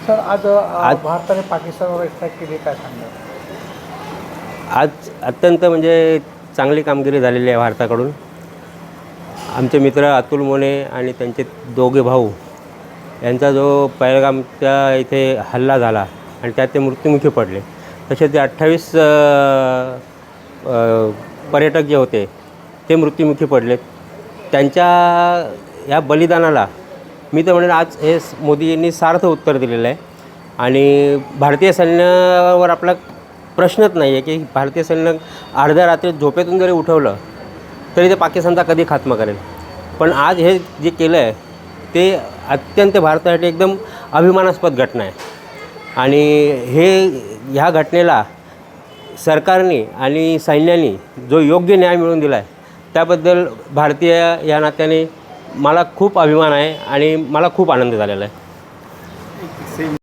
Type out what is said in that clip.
Sir आज भारताने पाकिस्तानवर स्ट्राईक केली, काय सांगणार? आज अत्यंत म्हणजे चांगली कामगिरी झालेली आहे भारताकडून. आमचे मित्र अतुल मोने आणि त्यांचे दोघे भाऊ यांचा जो पहलगामच्या इथे हल्ला झाला आणि त्यात ते मृत्युमुखी पडले, तसे ते 28 पर्यटक जे होते ते मृत्युमुखी पडले. त्यांच्या या बलिदानाला मी तर म्हणेन आज हे मोदींनी सार्थ उत्तर दिलेलं आहे. आणि भारतीय सैन्यावर आपला प्रश्नच नाही आहे की भारतीय सैन्य अर्ध्या रात्री झोपेतून जरी उठवलं तरी ते पाकिस्तानचा कधी खात्मा करेल. पण आज हे जे केलं आहे ते अत्यंत भारतासाठी एकदम अभिमानास्पद घटना आहे. आणि ह्या घटनेला सरकारने आणि सैन्याने जो योग्य न्याय मिळवून दिला आहे त्याबद्दल भारतीय या नात्याने मला खूप अभिमान आहे आणि मला खूप आनंद झालेला आहे.